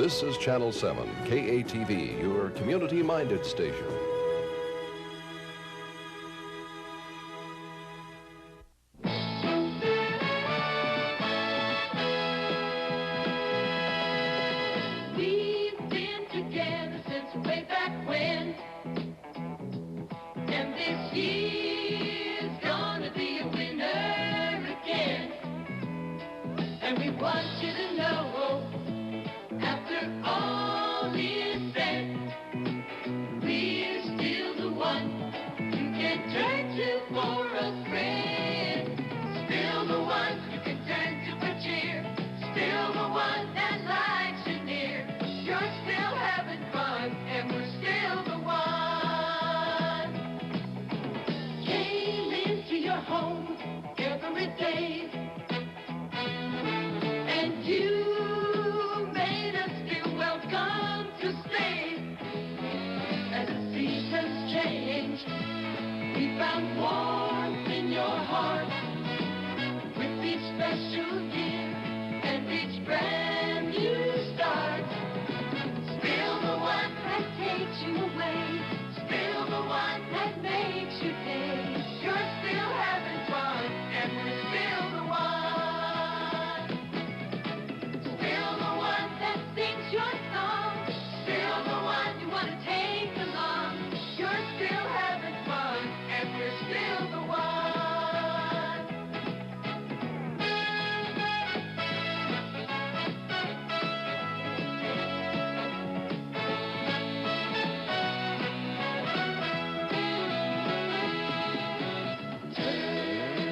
This is Channel 7, KATV, your community-minded station. We've been together since way back when, and this year's gonna be a winner again. And we want you to know, after all is said, we're still the one you can turn to for a friend. Still the one you can turn to for cheer. Still the one that likes you near. You're still having fun, and we're still the one. Came into your home every day, and you made us feel welcome to stay. As the seasons changed, we found warmth in your heart with each special year and each brand new start. Still the one that takes you away, still the one that makes you pay. You're still having fun, and we're still the one. Still the one that sings your song, still the one you want to take along. You're still having fun, and we're still the one.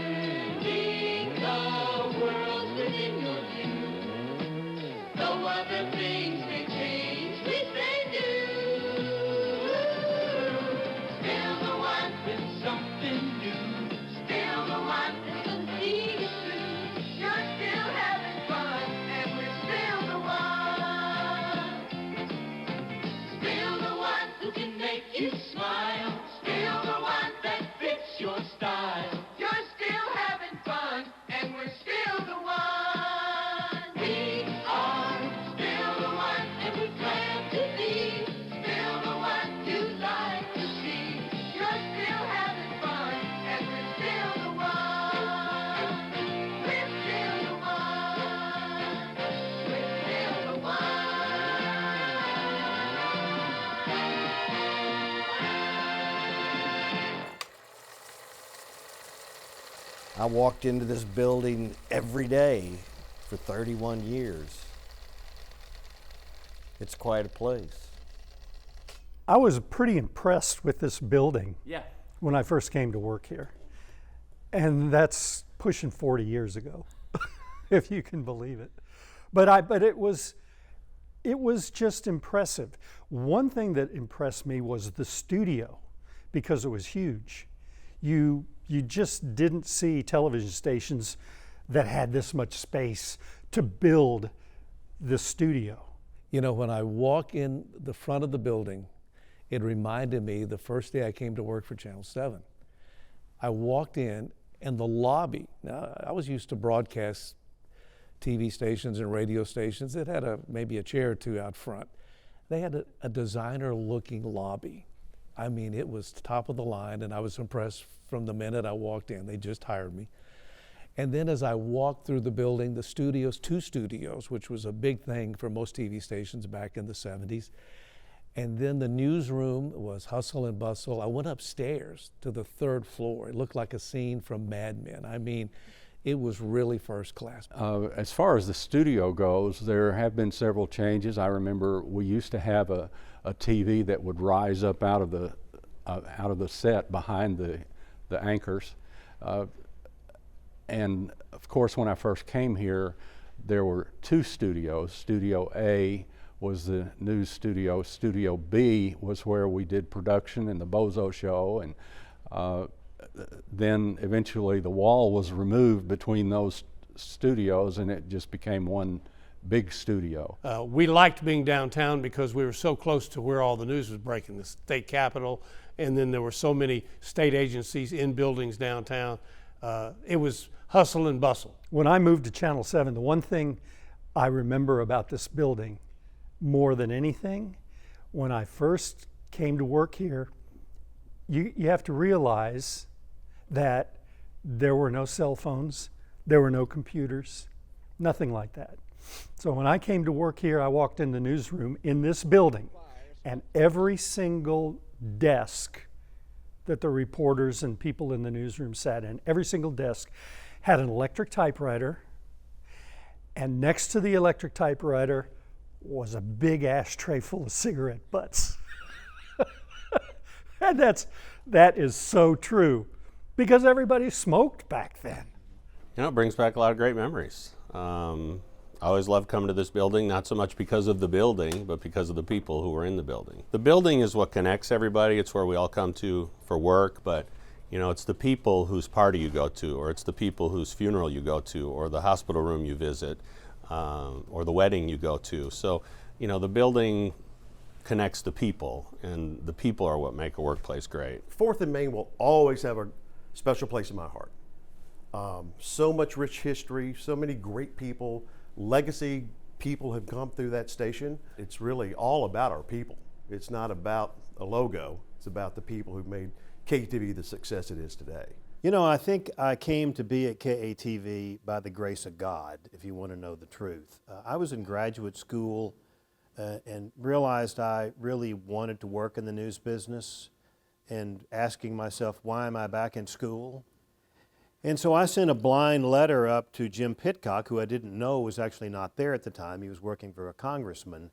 Turning the world within your view. Though other things may change, we say do. Still the one with something new. Still the one that's gonna see you through. You're still having fun, and we're still the one. Still the one who can make you smile. Still the one that fits your style. You're still having fun, and we're still the one. We are still the one, and we're glad to be. Still the one you like to see. You're still having fun, and we're still the one. We're still the one. We're still the one. I walked into this building every day for 31 years. It's quite a place. I was pretty impressed with this building Yeah. when I first came to work here. And that's pushing 40 years ago, if you can believe it. But it was just impressive. One thing that impressed me was the studio, because it was huge. You just didn't see television stations that had this much space to build the studio. You know, when I walk in the front of the building, it reminded me the first day I came to work for Channel 7. I walked in, and the lobby, now I was used to broadcast TV stations and radio stations that had maybe a chair or two out front. They had a designer-looking lobby. I mean, it was top of the line, and I was impressed from the minute I walked in. They just hired me. And then as I walked through the building, the studios, 2 studios, which was a big thing for most TV stations back in the 70s. And then the newsroom was hustle and bustle. I went upstairs to the 3rd floor. It looked like a scene from Mad Men. I mean, it was really first class. As far as the studio goes, there have been several changes. I remember we used to have a TV that would rise up out of the set behind the anchors. And of course, when I first came here, there were 2 studios. Studio A was the news studio. Studio B was where we did production and the Bozo Show. And then eventually the wall was removed between those studios, and it just became one big studio. We liked being downtown because we were so close to where all the news was breaking, the state capitol, and then there were so many state agencies in buildings downtown. It was hustle and bustle. When I moved to Channel 7, the one thing I remember about this building more than anything, when I first came to work here, you have to realize that there were no cell phones, there were no computers, nothing like that. So when I came to work here, I walked in the newsroom in this building, and every single desk that the reporters and people in the newsroom sat in, every single desk had an electric typewriter, and next to the electric typewriter was a big ashtray full of cigarette butts. And that is so true, because everybody smoked back then. You know, it brings back a lot of great memories. I always loved coming to this building, not so much because of the building, but because of the people who were in the building. The building is what connects everybody. It's where we all come to for work, but you know, it's the people whose party you go to, or it's the people whose funeral you go to, or the hospital room you visit, or the wedding you go to. So, you know, the building connects the people, and the people are what make a workplace great. 4th and Main will always have a special place in my heart. So much rich history, so many great people, legacy people have come through that station. It's really all about our people. It's not about a logo, it's about the people who've made KATV the success it is today. You know, I think I came to be at KATV by the grace of God, if you want to know the truth. I was in graduate school and realized I really wanted to work in the news business, and asking myself, why am I back in school? And so I sent a blind letter up to Jim Pitcock, who I didn't know was actually not there at the time. He was working for a congressman.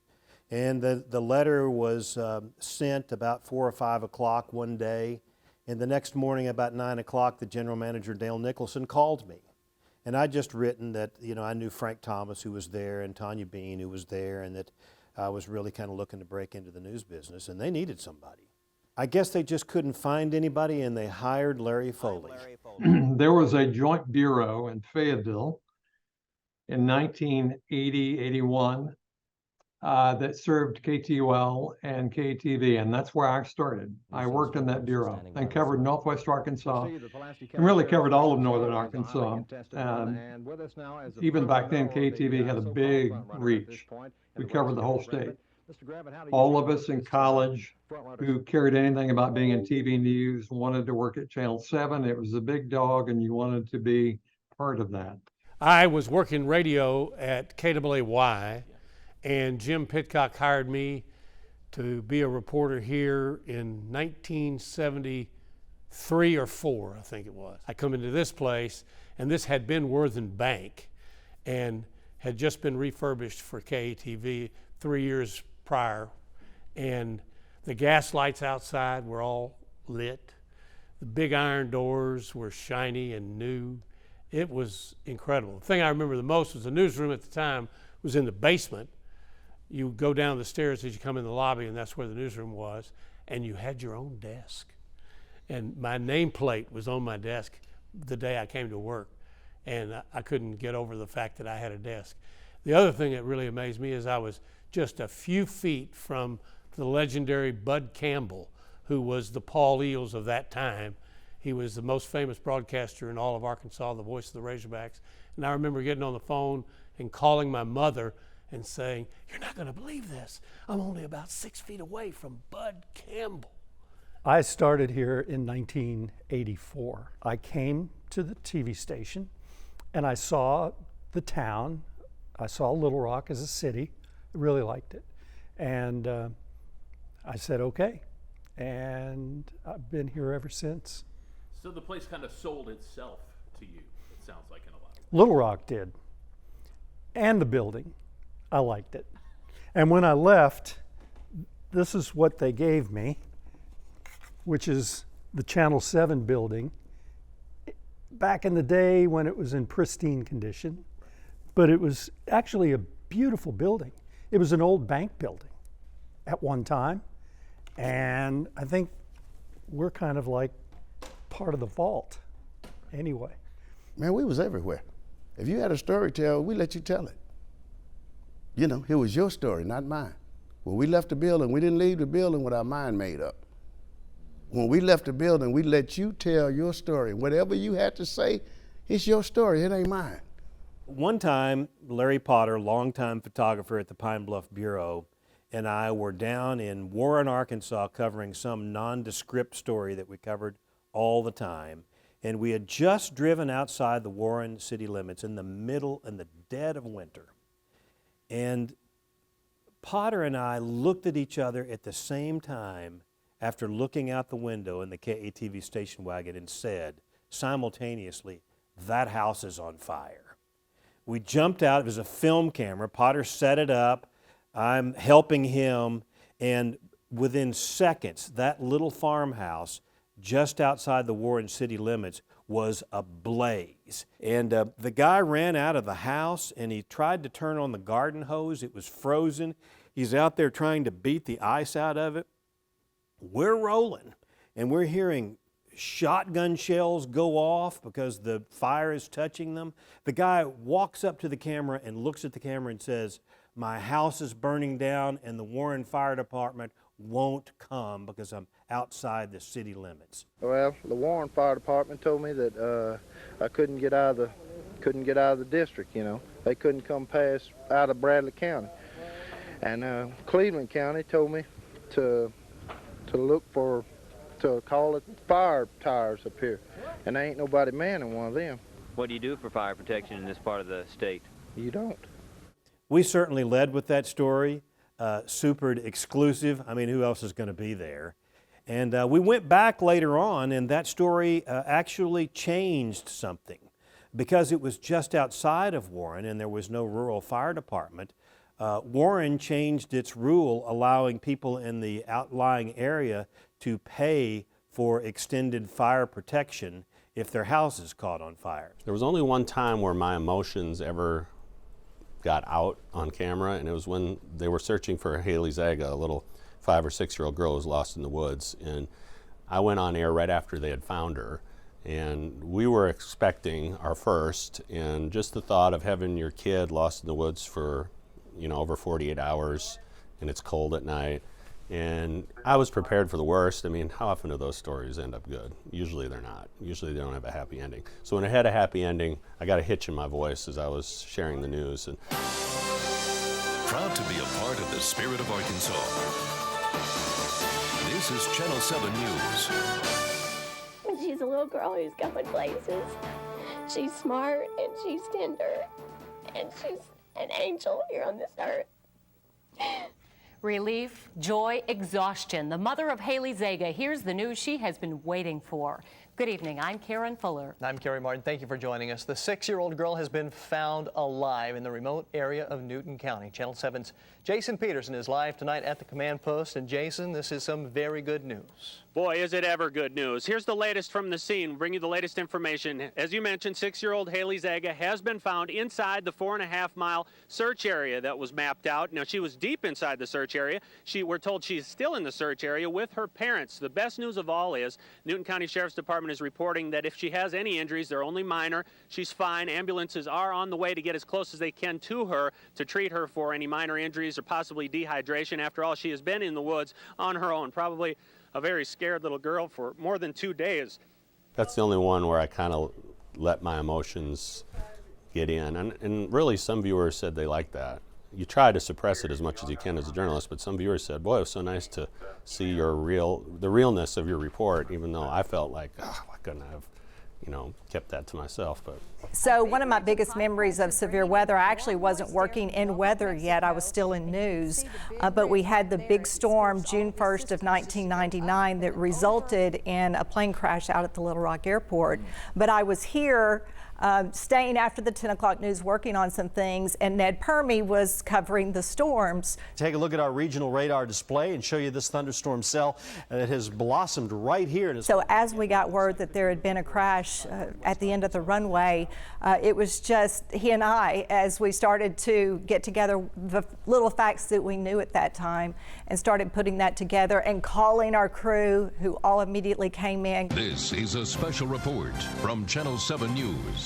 And the letter was sent about 4 or 5 o'clock one day. And the next morning about 9 o'clock, the general manager, Dale Nicholson, called me. And I'd just written that, you know, I knew Frank Thomas, who was there, and Tanya Bean, who was there, and that I was really kind of looking to break into the news business, and they needed somebody. I guess they just couldn't find anybody, and they hired Larry Foley. There was a joint bureau in Fayetteville in 1980-81 that served KTUL and KTV, and that's where I started. I worked in that bureau and covered Northwest Arkansas, and really covered all of Northern Arkansas. And even back then, KTV had a big reach. We covered the whole state. All of us in college who cared anything about being in TV news wanted to work at Channel 7. It was a big dog, and you wanted to be part of that. I was working radio at KAAY, and Jim Pitcock hired me to be a reporter here in 1973 or 4, I think it was. I come into this place, and this had been Worthen Bank and had just been refurbished for KATV 3 years prior, and the gas lights outside were all lit. The big iron doors were shiny and new. It was incredible. The thing I remember the most was the newsroom at the time was in the basement. You go down the stairs as you come in the lobby, and that's where the newsroom was, and you had your own desk. And my nameplate was on my desk the day I came to work, and I couldn't get over the fact that I had a desk. The other thing that really amazed me is I was just a few feet from the legendary Bud Campbell, who was the Paul Eels of that time. He was the most famous broadcaster in all of Arkansas, the voice of the Razorbacks. And I remember getting on the phone and calling my mother and saying, "You're not going to believe this. I'm only about 6 feet away from Bud Campbell." I started here in 1984. I came to the TV station and I saw the town. I saw Little Rock as a city. I really liked it. And I said, okay. And I've been here ever since. So the place kind of sold itself to you, it sounds like, in a lot of ways. Little Rock did. And the building. I liked it. And when I left, this is what they gave me, which is the Channel 7 building. Back in the day when it was in pristine condition, but it was actually a beautiful building. It was an old bank building at one time, and I think we're kind of like part of the vault anyway. Man, we was everywhere. If you had a story to tell, we let you tell it. You know, it was your story, not mine. When we left the building, we didn't leave the building with our mind made up. When we left the building, we let you tell your story. Whatever you had to say, it's your story, it ain't mine. One time, Larry Potter, longtime photographer at the Pine Bluff Bureau, and I were down in Warren, Arkansas, covering some nondescript story that we covered all the time. And we had just driven outside the Warren city limits in the dead of winter. And Potter and I looked at each other at the same time after looking out the window in the KATV station wagon and said simultaneously, "That house is on fire." We jumped out. It was a film camera. Potter set it up. I'm helping him. And within seconds, that little farmhouse just outside the Warren city limits was ablaze. And the guy ran out of the house and he tried to turn on the garden hose. It was frozen. He's out there trying to beat the ice out of it. We're rolling and we're hearing shotgun shells go off because the fire is touching them. The guy walks up to the camera and looks at the camera and says, "My house is burning down and the Warren Fire Department won't come because I'm outside the city limits." Well, the Warren Fire Department told me that I couldn't get out of the district. You know, they couldn't come past out of Bradley County, and Cleveland County told me to call it fire tires up here, and there ain't nobody manning one of them. What do you do for fire protection in this part of the state? You don't. We certainly led with that story. Supered exclusive. I mean, who else is going to be there? And we went back later on, and that story actually changed something. Because it was just outside of Warren and there was no rural fire department, Warren changed its rule allowing people in the outlying area to pay for extended fire protection if their houses caught on fire. There was only one time where my emotions ever got out on camera, and it was when they were searching for Haley Zaga, a little 5 or 6 year old girl who was lost in the woods. And I went on air right after they had found her, and we were expecting our first, and just the thought of having your kid lost in the woods for, you know, over 48 hours, and it's cold at night. And I was prepared for the worst. I mean, how often do those stories end up good? Usually they're not. Usually they don't have a happy ending. So when it had a happy ending, I got a hitch in my voice as I was sharing the news. And proud to be a part of the spirit of Arkansas. This is Channel 7 News. She's a little girl who's going places. She's smart and she's tender. And she's an angel here on this earth. Relief, joy, exhaustion. The mother of Haley Zaga here's the news she has been waiting for. Good evening, I'm Karen Fuller. I'm Kerry Martin. Thank you for joining us. The 6-year-old girl has been found alive in the remote area of Newton County. Channel 7's Jason Peterson is live tonight at the command post. And Jason, this is some very good news. Boy, is it ever good news. Here's the latest from the scene. We'll bring you the latest information. As you mentioned, 6-year-old Haley Zaga has been found inside the 4.5-mile search area that was mapped out. Now, she was deep inside the search area. We're told she's still in the search area with her parents. The best news of all is Newton County Sheriff's Department is reporting that if she has any injuries, they're only minor. She's fine. Ambulances are on the way to get as close as they can to her to treat her for any minor injuries or possibly dehydration. After all, she has been in the woods on her own, probably a very scared little girl for more than 2 days. that's the only one where I kind of let my emotions get in. And really, some viewers said they liked that. You try to suppress it as much as you can as a journalist, but some viewers said, boy, it was so nice to see the realness of your report, even though I felt like, oh, I couldn't have, kept that to myself. But so one of my biggest memories of severe weather, I actually wasn't working in weather yet. I was still in news, but we had the big storm June 1st of 1999 that resulted in a plane crash out at the Little Rock Airport. But I was here staying after the 10 o'clock news working on some things, and Ned Permy was covering the storms. Take a look at our regional radar display and show you this thunderstorm cell that has blossomed right here. So as we got word that there had been a crash at the end of the runway, it was just he and I, as we started to get together the little facts that we knew at that time and started putting that together and calling our crew, who all immediately came in. This is a special report from Channel 7 News.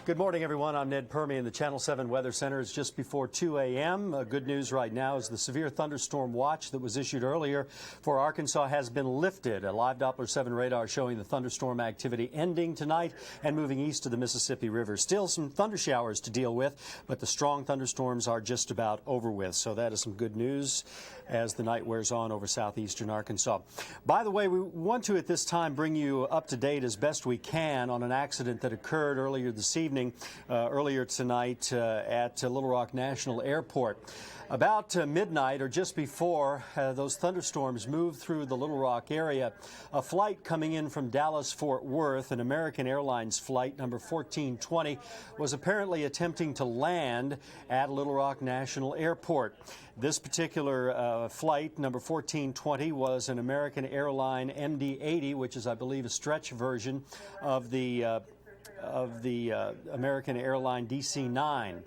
Good morning, everyone. I'm Ned Permian. The Channel 7 Weather Center is just before 2 a.m. Good news right now is the severe thunderstorm watch that was issued earlier for Arkansas has been lifted. A live Doppler 7 radar showing the thunderstorm activity ending tonight and moving east of the Mississippi River. Still some thunder showers to deal with, but the strong thunderstorms are just about over with. So that is some good news as the night wears on over southeastern Arkansas. By the way, we want to at this time bring you up to date as best we can on an accident that occurred earlier this evening, earlier tonight at Little Rock National Airport. About midnight or just before those thunderstorms moved through the Little Rock area, a flight coming in from Dallas-Fort Worth, an American Airlines flight number 1420, was apparently attempting to land at Little Rock National Airport. This particular flight, number 1420, was an American Airline MD-80, which is, I believe, a stretch version of the American Airline DC-9.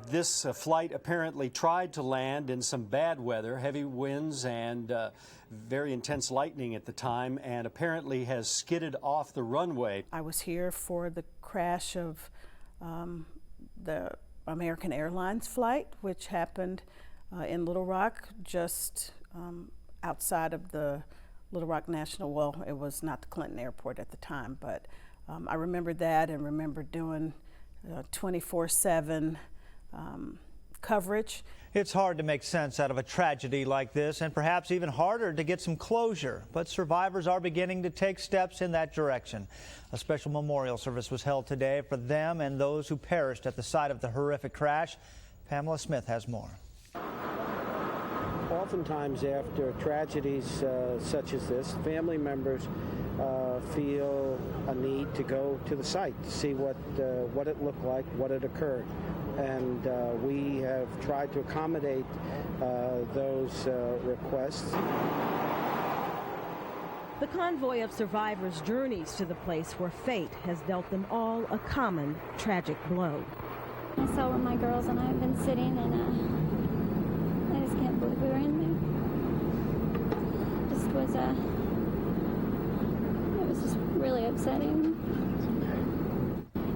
This flight apparently tried to land in some bad weather, heavy winds and very intense lightning at the time, and apparently has skidded off the runway. I was here for the crash of the American Airlines flight, which happened in Little Rock, just outside of the Little Rock National, well, it was not the Clinton Airport at the time, but I remember that and remember doing 24/7 coverage. It's hard to make sense out of a tragedy like this, and perhaps even harder to get some closure, but survivors are beginning to take steps in that direction. A special memorial service was held today for them and those who perished at the site of the horrific crash. Pamela Smith has more. Oftentimes after tragedies such as this, family members feel a need to go to the site to see what it looked like, what had occurred. And we have tried to accommodate those requests. The convoy of survivors journeys to the place where fate has dealt them all a common, tragic blow. I saw where my girls and I have been sitting, and I just can't believe we were in there. It was just really upsetting.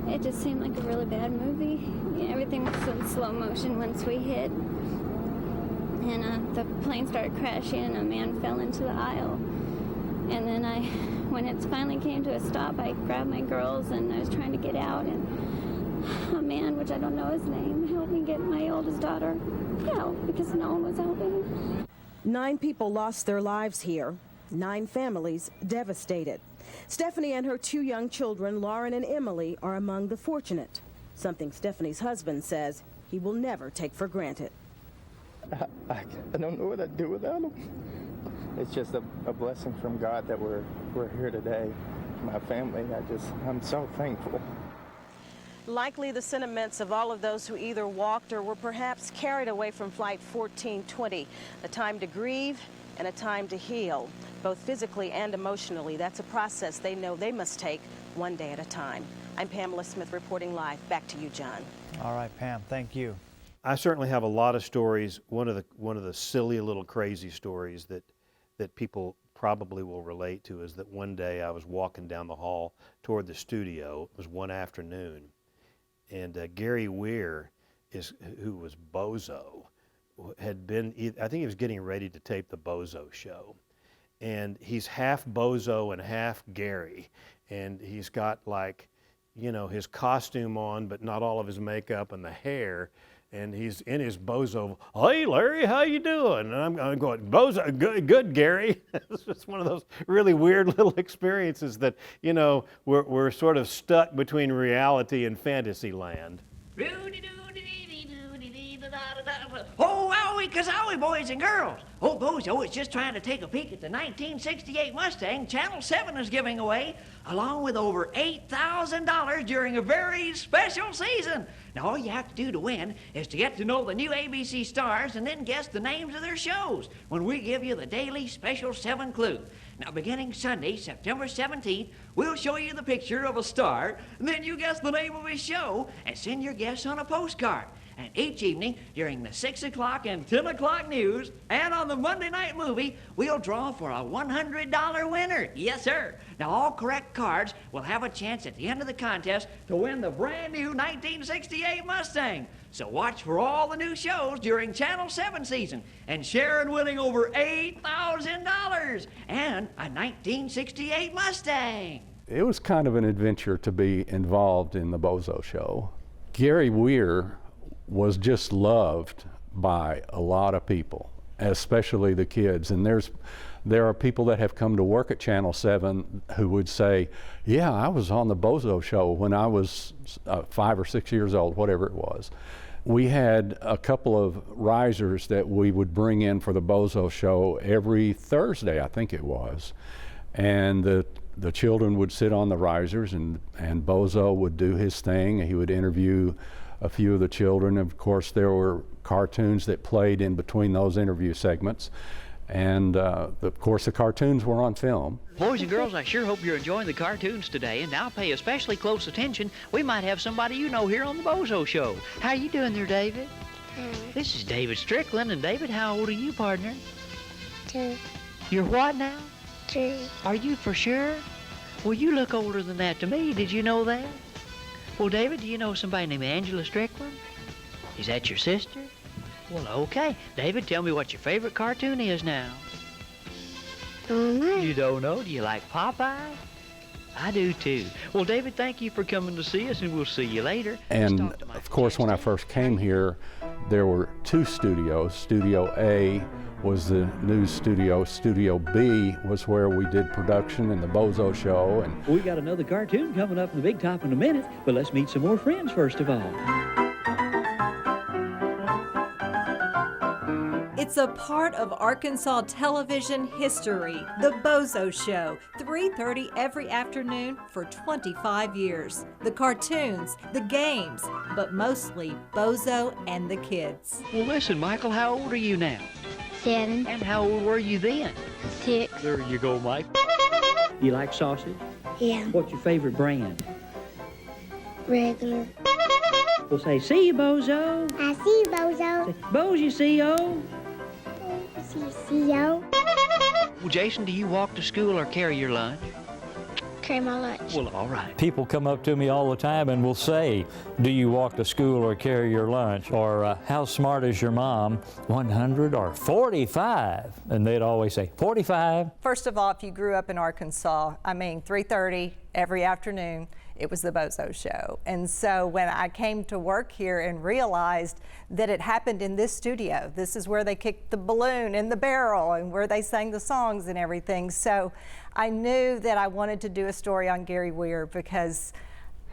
It just seemed like a really bad movie. Everything was in slow motion once we hit. And the plane started crashing and a man fell into the aisle. And then when it finally came to a stop, I grabbed my girls and I was trying to get out. And a man, which I don't know his name, helped me get my oldest daughter out because no one was helping. 9 people lost their lives here. 9 families devastated. Stephanie and her 2 young children, Lauren and Emily, are among the fortunate. Something Stephanie's husband says he will never take for granted. I don't know what I'd do without them. It's just a blessing from God that we're here today. My family, I'm so thankful. Likely the sentiments of all of those who either walked or were perhaps carried away from Flight 1420. A time to grieve and a time to heal, both physically and emotionally. That's a process they know they must take one day at a time. I'm Pamela Smith reporting live. Back to you, John. All right, Pam, thank you. I certainly have a lot of stories. One of the silly little crazy stories that people probably will relate to is that one day I was walking down the hall toward the studio. It was one afternoon, and Gary Weir, who was Bozo, had been, I think he was getting ready to tape the Bozo show. And he's half Bozo and half Gary. And he's got his costume on, but not all of his makeup and the hair. And he's in his Bozo, "Hey Larry, how you doing?" And I'm going, "Bozo, good Gary." It's just one of those really weird little experiences that, we're sort of stuck between reality and fantasy land. Oh, owie, kazowie, boys and girls. Oh, Bozo is just trying to take a peek at the 1968 Mustang Channel 7 is giving away, along with over $8,000 during a very special season. Now, all you have to do to win is to get to know the new ABC stars and then guess the names of their shows when we give you the daily special 7 clue. Now, beginning Sunday, September 17th, we'll show you the picture of a star, and then you guess the name of his show and send your guess on a postcard. And each evening during the 6 o'clock and 10 o'clock news and on the Monday night movie, we'll draw for a $100 winner. Yes, sir. Now, all correct cards will have a chance at the end of the contest to win the brand new 1968 Mustang. So watch for all the new shows during Channel 7 season and share in winning over $8,000 and a 1968 Mustang. It was kind of an adventure to be involved in the Bozo Show. Gary Weir was just loved by a lot of people, especially the kids. And there are people that have come to work at Channel 7 who would say, yeah, I was on the Bozo Show when I was 5 or 6 years old, whatever it was. We had a couple of risers that we would bring in for the Bozo Show every Thursday, I think it was. And the children would sit on the risers, and Bozo would do his thing. He would interview a few of the children. Of course, there were cartoons that played in between those interview segments. And of course, the cartoons were on film. Boys and girls, I sure hope you're enjoying the cartoons today, and now pay especially close attention. We might have somebody you know here on the Bozo Show. How you doing there, David? This is David Strickland, and David, how old are you, partner? 2. You're what now? 3. Are you for sure? Well, you look older than that to me. Did you know that? Well, David, do you know somebody named Angela Strickland? Is that your sister? Well, okay. David, tell me what your favorite cartoon is now. Don't know. You don't know? Do you like Popeye? I do too. Well, David, thank you for coming to see us, and we'll see you later. And of course, when I first came here, there were 2 studios. Studio A was the news studio. Studio B was where we did production and the Bozo Show. And we got another cartoon coming up in the Big Top in a minute, but let's meet some more friends first of all. It's a part of Arkansas television history, The Bozo Show, 3:30 every afternoon for 25 years. The cartoons, the games, but mostly Bozo and the kids. Well, listen, Michael, how old are you now? 7. And how old were you then? 6. There you go, Mike. You like sausage? Yeah. What's your favorite brand? Regular. We'll say, see you, Bozo. I see you, Bozo. Bozo, you see-o. See-o. Well, Jason, do you walk to school or carry your lunch? Carry my lunch. Well, all right. People come up to me all the time and will say, do you walk to school or carry your lunch? Or how smart is your mom? 100 or 45? And they'd always say, 45. First of all, if you grew up in Arkansas, 3:30 every afternoon, it was the Bozo Show. And so when I came to work here and realized that it happened in this studio, this is where they kicked the balloon in the barrel and where they sang the songs and everything. So I knew that I wanted to do a story on Gary Weir because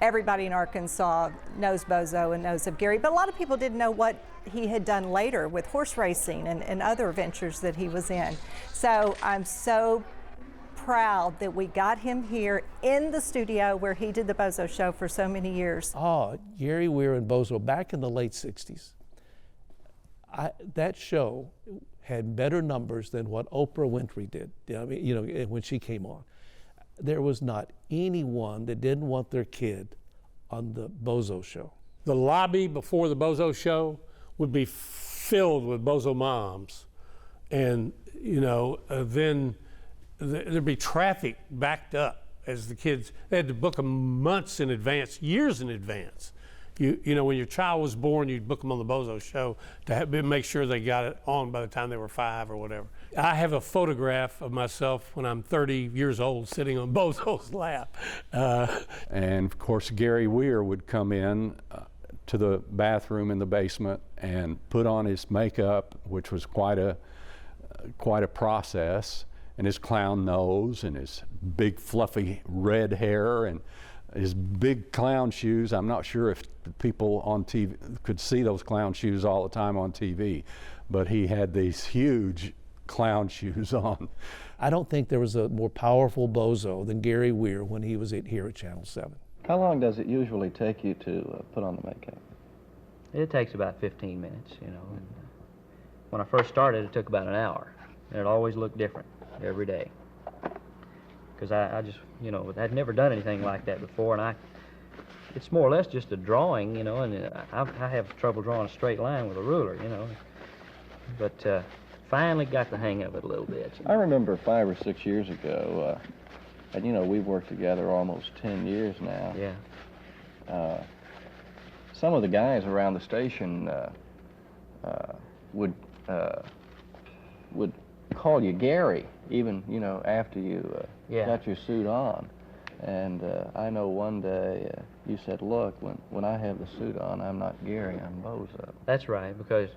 everybody in Arkansas knows Bozo and knows of Gary, but a lot of people didn't know what he had done later with horse racing and other ventures that he was in. So I'm so proud that we got him here in the studio where he did the Bozo Show for so many years. Oh, Gary Weir and Bozo back in the late 60s. That show had better numbers than what Oprah Winfrey did. I mean, when she came on. There was not anyone that didn't want their kid on the Bozo Show. The lobby before the Bozo Show would be filled with Bozo moms. And, then there'd be traffic backed up as the kids, they had to book them months in advance, years in advance. When your child was born, you'd book them on the Bozo Show to make sure they got it on by the time they were 5 or whatever. I have a photograph of myself when I'm 30 years old sitting on Bozo's lap. And of course, Gary Weir would come in to the bathroom in the basement and put on his makeup, which was quite a process, and his clown nose and his big fluffy red hair and his big clown shoes. I'm not sure if the people on TV could see those clown shoes all the time on TV, but he had these huge clown shoes on. I don't think there was a more powerful Bozo than Gary Weir when he was here at Channel 7. How long does it usually take you to put on the makeup? It takes about 15 minutes, And when I first started, it took about an hour. And it always looked different every day. Because I just, I'd never done anything like that before, and it's more or less just a drawing, you know, and I have trouble drawing a straight line with a ruler, you know. But finally got the hang of it a little bit. You know? I remember 5 or 6 years ago, and you know, we've worked together almost 10 years now. Yeah. Some of the guys around the station would call you Gary, even, you know, after you got your suit on. And I know one day you said, look, when I have the suit on, I'm not Gary, I'm Bozo. That's right, because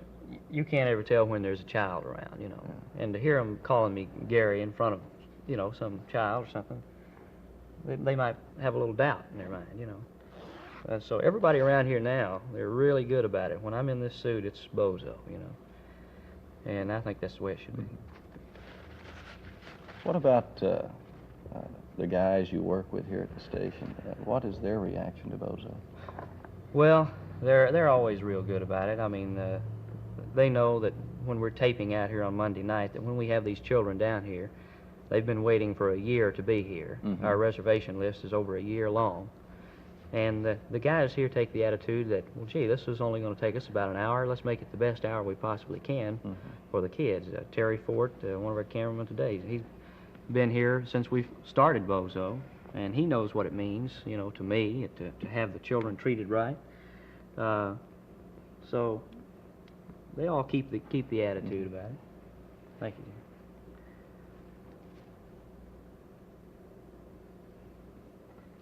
you can't ever tell when there's a child around, you know. Yeah. And to hear them calling me Gary in front of, you know, some child or something, they might have a little doubt in their mind, you know. So everybody around here now, they're really good about it. When I'm in this suit, it's Bozo, you know. And I think that's the way it should be. What about the guys you work with here at the station? What is their reaction to Bozo? Well, they're always real good about it. I mean, they know that when we're taping out here on Monday night, that when we have these children down here, they've been waiting for a year to be here. Mm-hmm. Our reservation list is over a year long. And the guys here take the attitude that, well, gee, this is only going to take us about an hour. Let's make it the best hour we possibly can for the kids. Terry Fort, one of our cameramen today, he's been here since we started Bozo, and he knows what it means, you know, to me, to have the children treated right. So they all keep the attitude about it. Thank you, dear.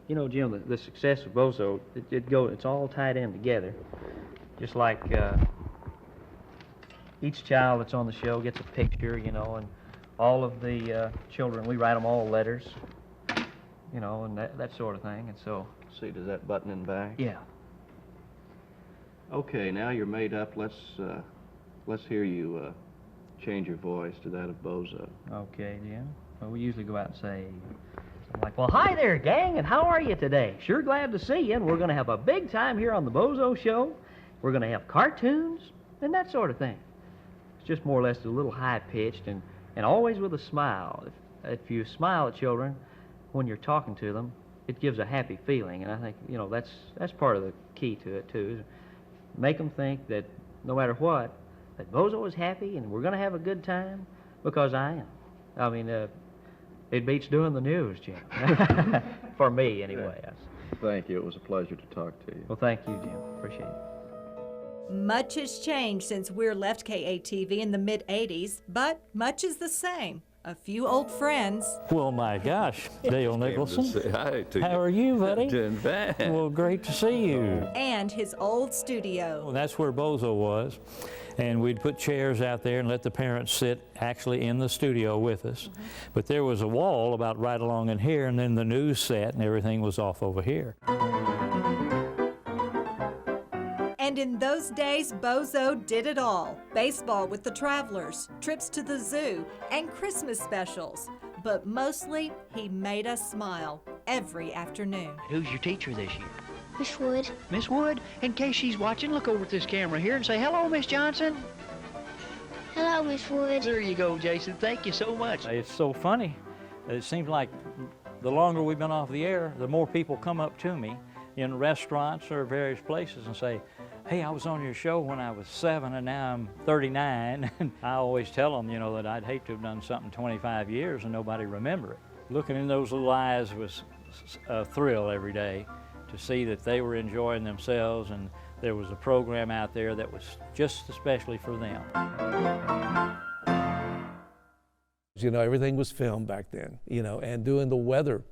You know, Jim, the success of Bozo, it's all tied in together. Just like each child that's on the show gets a picture, you know, and all of the children, we write them all letters, you know, and that sort of thing. And so, see, does that button in back? Yeah. Okay, now you're made up. Let's hear you change your voice to that of Bozo. Okay, Jim. Well, we usually go out and say, like, well, hi there, gang, and how are you today? Sure glad to see you, and we're going to have a big time here on the Bozo Show. We're going to have cartoons and that sort of thing. It's just more or less a little high-pitched and always with a smile. If you smile at children when you're talking to them, it gives a happy feeling, and I think, you know, that's part of the key to it, too. Is make them think that no matter what, that Bozo is happy and we're going to have a good time, because I am. I mean, it beats doing the news, Jim. For me, anyway. Thank you. It was a pleasure to talk to you. Well, thank you, Jim. Appreciate it. Much has changed since Weir left KATV in the mid-'80s, but much is the same. A few old friends. Well, my gosh, Dale Nicholson. Say hi to you. How are you, buddy? Doing fine. Well, great to see you. And his old studio. Well, that's where Bozo was. And we'd put chairs out there and let the parents sit actually in the studio with us. But there was a wall about right along in here, and then the news set and everything was off over here. And in those days, Bozo did it all. Baseball with the Travelers, trips to the zoo, and Christmas specials. But mostly, he made us smile every afternoon. Who's your teacher this year? Miss Wood. Miss Wood? In case she's watching, look over at this camera here and say, hello, Miss Johnson. Hello, Miss Wood. There you go, Jason. Thank you so much. It's so funny. It seems like the longer we've been off the air, the more people come up to me in restaurants or various places and say, hey, I was on your show when I was 7 and now I'm 39. And I always tell them, you know, that I'd hate to have done something 25 years and nobody remember it. Looking in those little eyes was a thrill every day to see that they were enjoying themselves and there was a program out there that was just especially for them. You know, everything was filmed back then, you know, and doing the weather.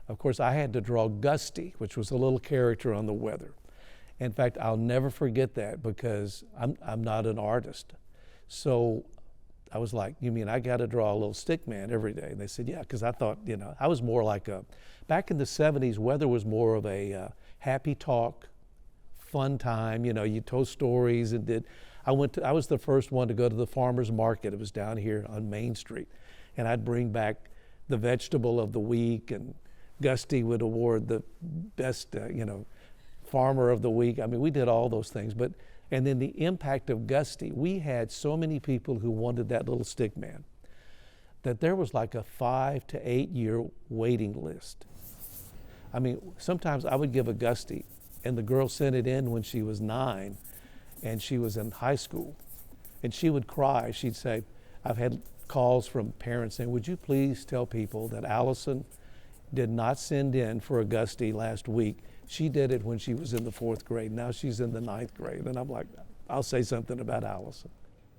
Of course, I had to draw Gusty, which was a little character on the weather. In fact, I'll never forget that because I'm not an artist. So I was like, you mean I got to draw a little stick man every day? And they said, yeah, because I thought, you know, I was more like back in the 70s, weather was more of a happy talk, fun time. You know, you told stories and I was the first one to go to the farmer's market. It was down here on Main Street. And I'd bring back the vegetable of the week, and Gusty would award the best, you know, farmer of the week. I mean, we did all those things. And then the impact of Gusty, we had so many people who wanted that little stick man that there was like a 5 to 8 year waiting list. I mean, sometimes I would give a Gusty And the girl sent it in when she was 9, and she was in high school. And she would cry. She'd say, I've had calls from parents saying, would you please tell people that Allison did not send in for a Gusty last week. She did it when she was in the 4th grade. Now she's in the 9th grade. And I'm like, I'll say something about Allison.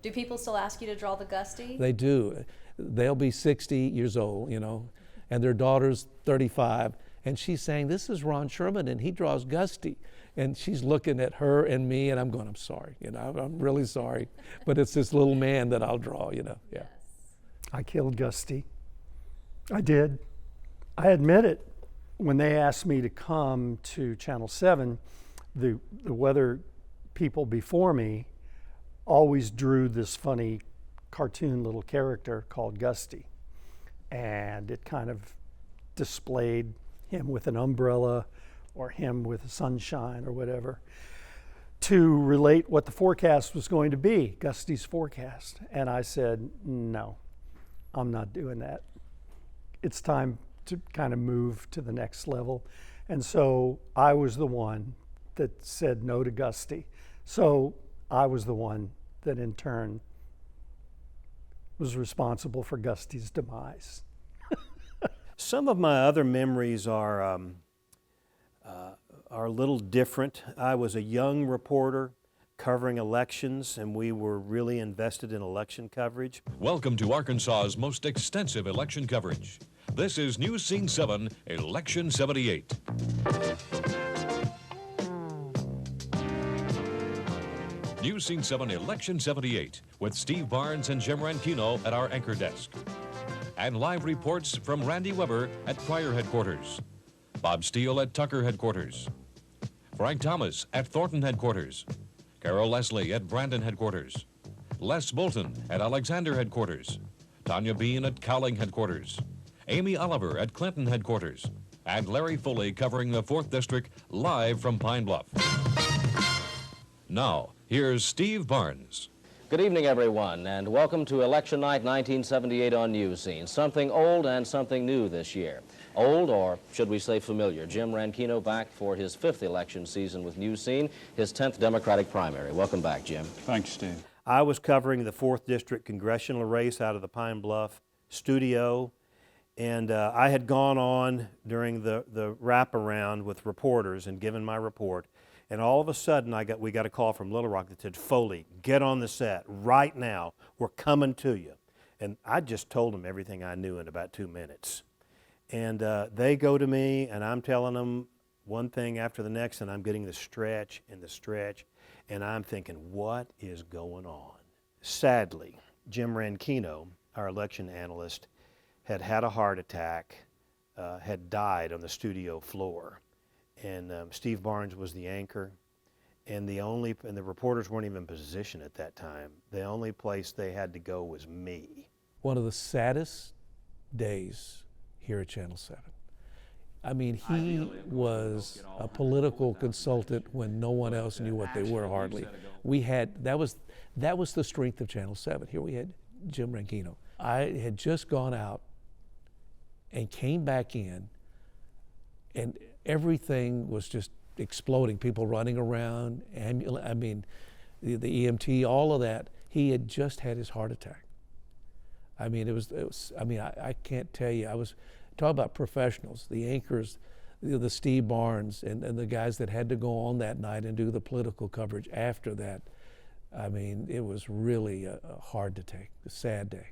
Do people still ask you to draw the Gusty? They do. They'll be 60 years old, you know, and their daughter's 35. And she's saying, this is Ron Sherman, and he draws Gusty. And she's looking at her and me, and I'm going, I'm sorry, you know, I'm really sorry. But it's this little man that I'll draw, you know, yeah. I killed Gusty. I did. I admit it. When they asked me to come to Channel 7, the weather people before me always drew this funny cartoon little character called Gusty. And it kind of displayed him with an umbrella or him with sunshine or whatever to relate what the forecast was going to be, Gusty's forecast. And I said, no, I'm not doing that. It's time to kind of move to the next level. And so I was the one that said no to Gusty. So I was the one that in turn was responsible for Gusty's demise. Some of my other memories are a little different. I was a young reporter covering elections, and we were really invested in election coverage. Welcome to Arkansas's most extensive election coverage. This is News Scene 7, Election 78. News Scene 7, Election 78, with Steve Barnes and Jim Rankino at our anchor desk. And live reports from Randy Weber at Pryor headquarters, Bob Steele at Tucker headquarters, Frank Thomas at Thornton headquarters, Carol Leslie at Brandon headquarters, Les Bolton at Alexander headquarters, Tanya Bean at Cowling headquarters, Amy Oliver at Clinton headquarters, and Larry Foley covering the 4th District live from Pine Bluff. Now, here's Steve Barnes. Good evening, everyone, and welcome to Election Night 1978 on News Scene. Something old and something new this year. Old, or should we say familiar, Jim Rankino back for his 5th election season with News Scene, his 10th Democratic primary. Welcome back, Jim. Thanks, Steve. I was covering the 4th District congressional race out of the Pine Bluff studio, and I had gone on during the wraparound with reporters and given my report. And all of a sudden, we got a call from Little Rock that said, Foley, get on the set right now. We're coming to you. And I just told them everything I knew in about 2 minutes. And they go to me, and I'm telling them one thing after the next, and I'm getting the stretch and the stretch, and I'm thinking, what is going on? Sadly, Jim Rankino, our election analyst, had had a heart attack, had died on the studio floor. And Steve Barnes was the anchor, and the reporters weren't even in position at that time. The only place they had to go was me. One of the saddest days here at Channel 7. I mean, he was a political consultant when no one else knew what they were hardly. We had, that was the strength of Channel 7. Here we had Jim Rankino. I had just gone out and came back in, and everything was just exploding. People running around, I mean, the EMT, all of that. He had just had his heart attack. I mean, I can't tell you. I was talking about professionals, the anchors, the Steve Barnes, and the guys that had to go on that night and do the political coverage after that. I mean, it was really hard to take, a sad day.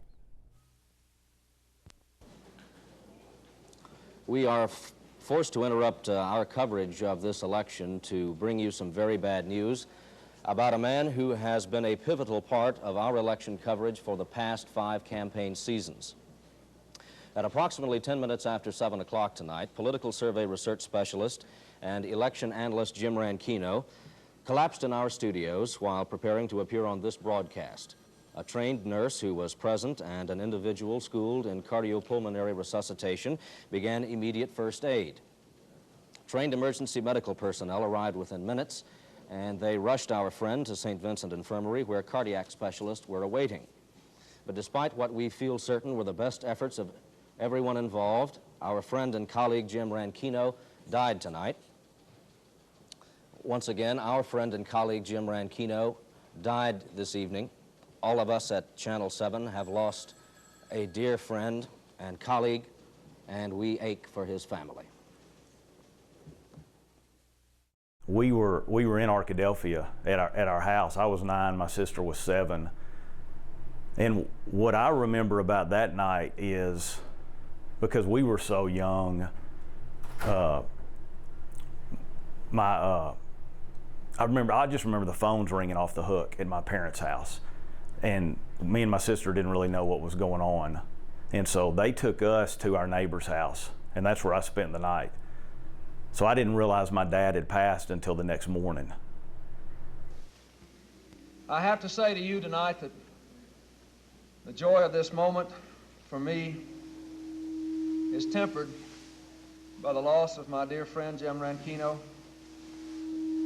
We are forced to interrupt our coverage of this election to bring you some very bad news about a man who has been a pivotal part of our election coverage for the past 5 campaign seasons. At approximately 10 minutes after 7 o'clock tonight, political survey research specialist and election analyst Jim Rankino collapsed in our studios while preparing to appear on this broadcast. A trained nurse who was present and an individual schooled in cardiopulmonary resuscitation began immediate first aid. Trained emergency medical personnel arrived within minutes, and they rushed our friend to St. Vincent Infirmary, where cardiac specialists were awaiting. But despite what we feel certain were the best efforts of everyone involved, our friend and colleague Jim Rankino died tonight. Once again, our friend and colleague Jim Rankino died this evening. All of us at Channel 7 have lost a dear friend and colleague, and we ache for his family. We were in Arkadelphia at our house. I was 9, my sister was 7. And what I remember about that night is, because we were so young, I just remember the phones ringing off the hook at my parents' house. And me and my sister didn't really know what was going on. And so they took us to our neighbor's house, and that's where I spent the night. So I didn't realize my dad had passed until the next morning. I have to say to you tonight that the joy of this moment for me is tempered by the loss of my dear friend Jim Rankino.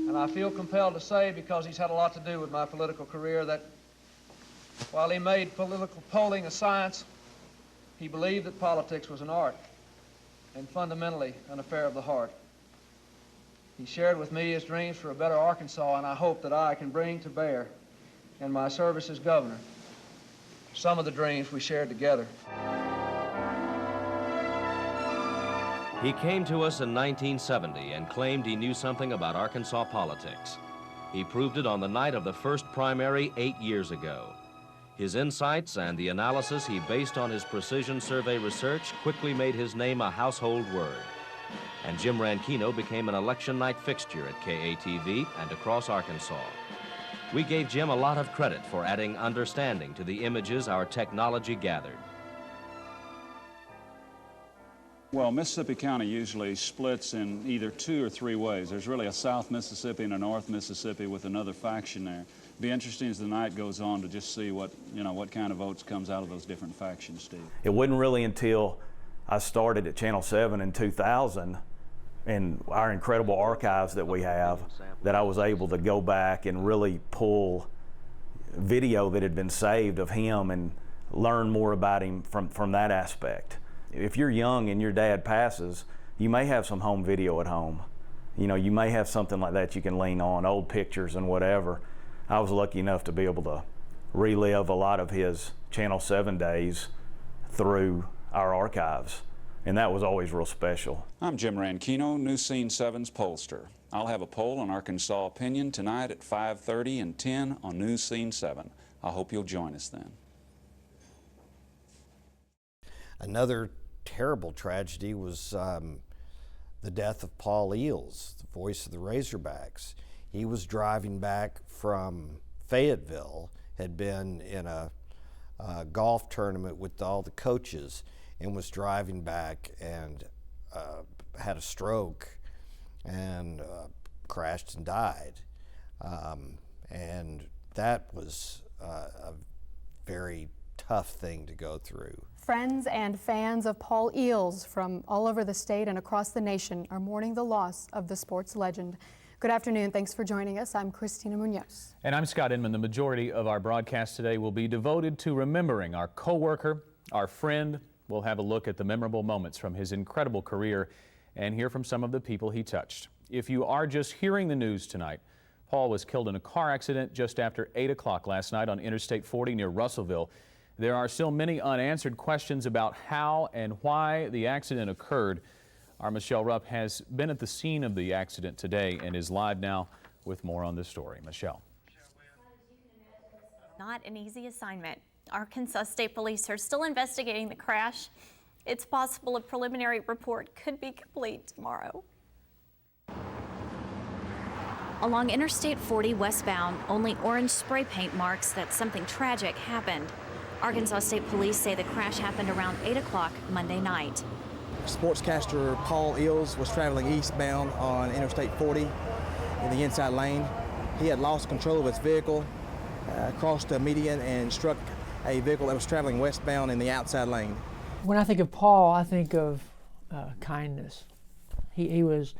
And I feel compelled to say, because he's had a lot to do with my political career, that while he made political polling a science, he believed that politics was an art and fundamentally an affair of the heart. He shared with me his dreams for a better Arkansas, and I hope that I can bring to bear in my service as governor some of the dreams we shared together. He came to us in 1970 and claimed he knew something about Arkansas politics. He proved it on the night of the first primary 8 years ago. His insights and the analysis he based on his precision survey research quickly made his name a household word. And Jim Rankino became an election night fixture at KATV and across Arkansas. We gave Jim a lot of credit for adding understanding to the images our technology gathered. Well, Mississippi County usually splits in either 2 or 3 ways. There's really a South Mississippi and a North Mississippi with another faction there. It'll be interesting as the night goes on to just see what kind of votes comes out of those different factions, Steve. It wasn't really until I started at Channel 7 in 2000 and our incredible archives that we have that I was able to go back and really pull video that had been saved of him and learn more about him from that aspect. If you're young and your dad passes, you may have some home video at home. You may have something like that you can lean on, old pictures and whatever. I was lucky enough to be able to relive a lot of his Channel 7 days through our archives, and that was always real special. I'm Jim Rankino, News Scene 7's pollster. I'll have a poll on Arkansas opinion tonight at 5:30 and 10 on News Scene 7. I hope you'll join us then. Another terrible tragedy was the death of Paul Eels, the voice of the Razorbacks. He was driving back from Fayetteville, had been in a golf tournament with all the coaches, and was driving back and had a stroke and crashed and died. And that was a very tough thing to go through. Friends and fans of Paul Eels from all over the state and across the nation are mourning the loss of the sports legend. Good afternoon. Thanks for joining us. I'm Christina Munoz. And I'm Scott Inman. The majority of our broadcast today will be devoted to remembering our coworker, our friend. We'll have a look at the memorable moments from his incredible career and hear from some of the people he touched. If you are just hearing the news tonight, Paul was killed in a car accident just after 8 o'clock last night on Interstate 40 near Russellville. There are still many unanswered questions about how and why the accident occurred. Our Michelle Rupp has been at the scene of the accident today and is live now with more on this story. Michelle. Not an easy assignment. Arkansas State Police are still investigating the crash. It's possible a preliminary report could be complete tomorrow. Along Interstate 40 westbound, only orange spray paint marks that something tragic happened. Arkansas State Police say the crash happened around 8 o'clock Monday night. Sportscaster Paul Eels was traveling eastbound on Interstate 40 in the inside lane. He had lost control of his vehicle, crossed the median and struck a vehicle that was traveling westbound in the outside lane. When I think of Paul, I think of kindness. He was,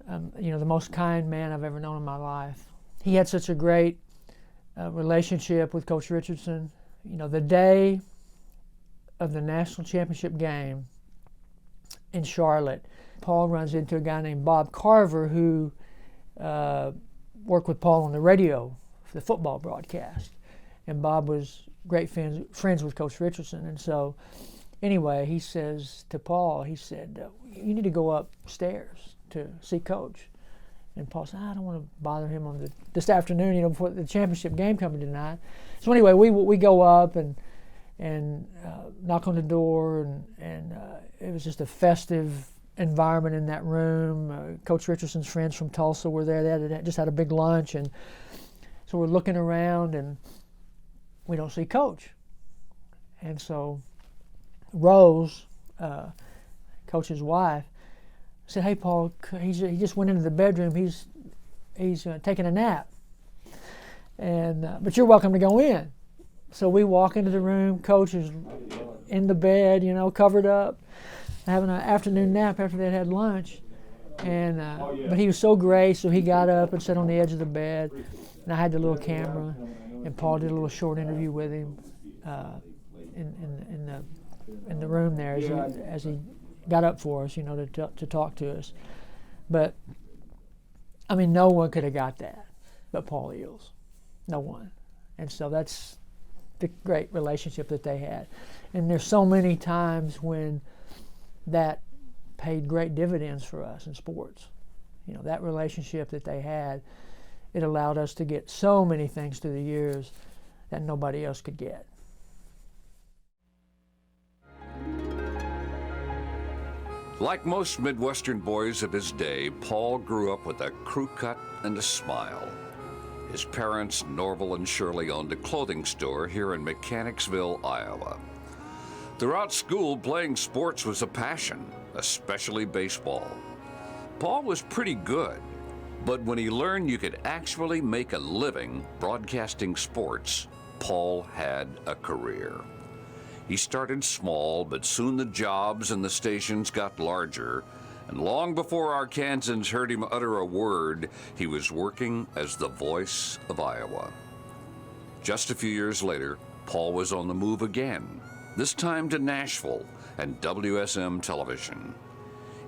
the most kind man I've ever known in my life. He had such a great relationship with Coach Richardson. The day of the national championship game in Charlotte, Paul runs into a guy named Bob Carver who worked with Paul on the radio for the football broadcast. And Bob was great friends with Coach Richardson. And so anyway, he says to Paul, he said, you need to go upstairs to see Coach. And Paul said, I don't want to bother him on this afternoon, you know, before the championship game coming tonight. So anyway, we go up and knock on the door, and it was just a festive environment in that room. Coach Richardson's friends from Tulsa were there. They just had a big lunch, and so we're looking around, and we don't see Coach. And so Rose, Coach's wife, said, hey, Paul, he just went into the bedroom. He's taking a nap, and but you're welcome to go in. So we walk into the room. Coach is in the bed, you know, covered up, having an afternoon nap after they'd had lunch. And but he was so great, so he got up and sat on the edge of the bed, and I had the little camera, and Paul did a little short interview with him in the room there as he got up for us, you know, to talk to us. But I mean, no one could have got that but Paul Eels, no one. And so that's the great relationship that they had. And there's so many times when that paid great dividends for us in sports. You know, that relationship that they had, it allowed us to get so many things through the years that nobody else could get. Like most Midwestern boys of his day, Paul grew up with a crew cut and a smile. His parents, Norval and Shirley, owned a clothing store here in Mechanicsville, Iowa. Throughout school, playing sports was a passion, especially baseball. Paul was pretty good, but when he learned you could actually make a living broadcasting sports, Paul had a career. He started small, but soon the jobs and the stations got larger, and long before Arkansans heard him utter a word, he was working as the voice of Iowa. Just a few years later, Paul was on the move again, this time to Nashville and WSM television.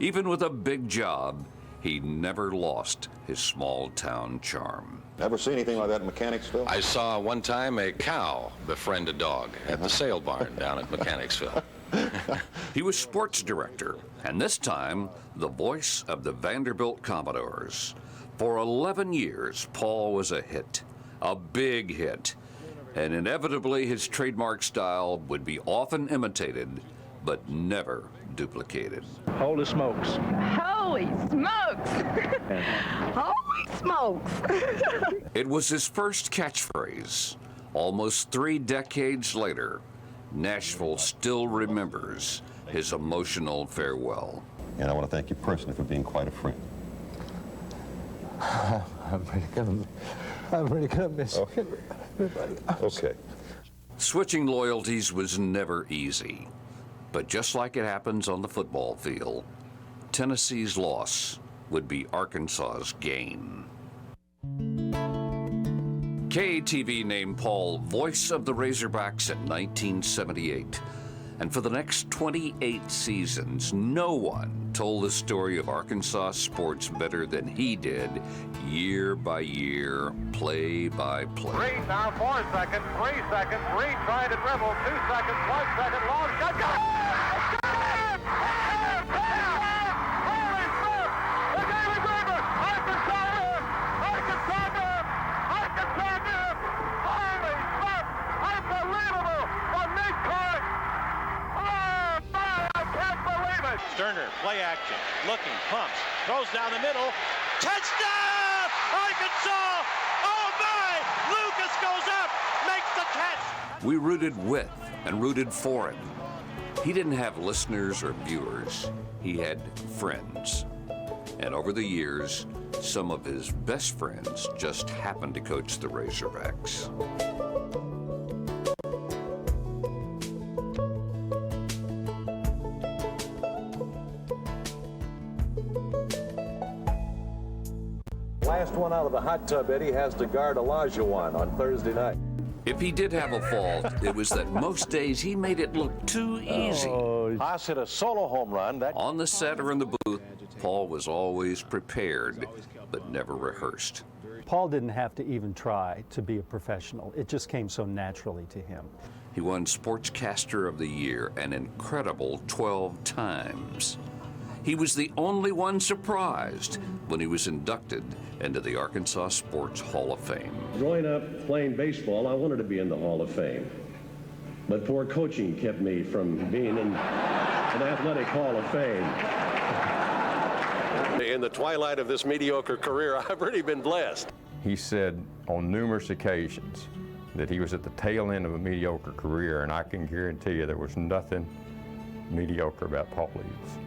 Even with a big job, he never lost his small-town charm. Ever see anything like that in Mechanicsville? I saw one time a cow befriend a dog at the sale barn down at Mechanicsville. He was sports director, and this time, the voice of the Vanderbilt Commodores. For 11 years, Paul was a hit, a big hit, and inevitably his trademark style would be often imitated, but never duplicated. Holy smokes. Holy smokes! Holy smokes! It was his first catchphrase. Almost 3 decades later, Nashville still remembers his emotional farewell. And I want to thank you personally for being quite a friend. I'm really gonna miss everybody. Okay. Switching loyalties was never easy. But just like it happens on the football field, Tennessee's loss would be Arkansas's gain. KATV named Paul Voice of the Razorbacks in 1978. And for the next 28 seasons, no one told the story of Arkansas sports better than he did, year by year, play by play. 3, now 4 seconds, 3 seconds, retry to dribble, 2 seconds, 1 second, long shot, got it! Holy smokes! The game is over! Arkansas wins! Arkansas wins! Arkansas wins! Holy smokes! Unbelievable! From Nick Clark! Oh, my, I can't believe it! Sterner, play action, looking, pumps, throws down the middle, touchdown! Arkansas! Oh my! Lucas goes up, makes the catch! We rooted with and rooted for him. He didn't have listeners or viewers. He had friends. And over the years, some of his best friends just happened to coach the Razorbacks. Last one out of the hot tub, Eddie, has to guard Olajuwon on Thursday night. If he did have a fault, it was that most days he made it look too easy. Haas hit a solo home run. On the set or in the booth, Paul was always prepared, but never rehearsed. Paul didn't have to even try to be a professional. It just came so naturally to him. He won Sportscaster of the Year an incredible 12 times. He was the only one surprised when he was inducted into the Arkansas Sports Hall of Fame. Growing up playing baseball, I wanted to be in the Hall of Fame. But poor coaching kept me from being in an athletic Hall of Fame. In the twilight of this mediocre career, I've really been blessed. He said on numerous occasions that he was at the tail end of a mediocre career, and I can guarantee you there was nothing mediocre about Paul Eels.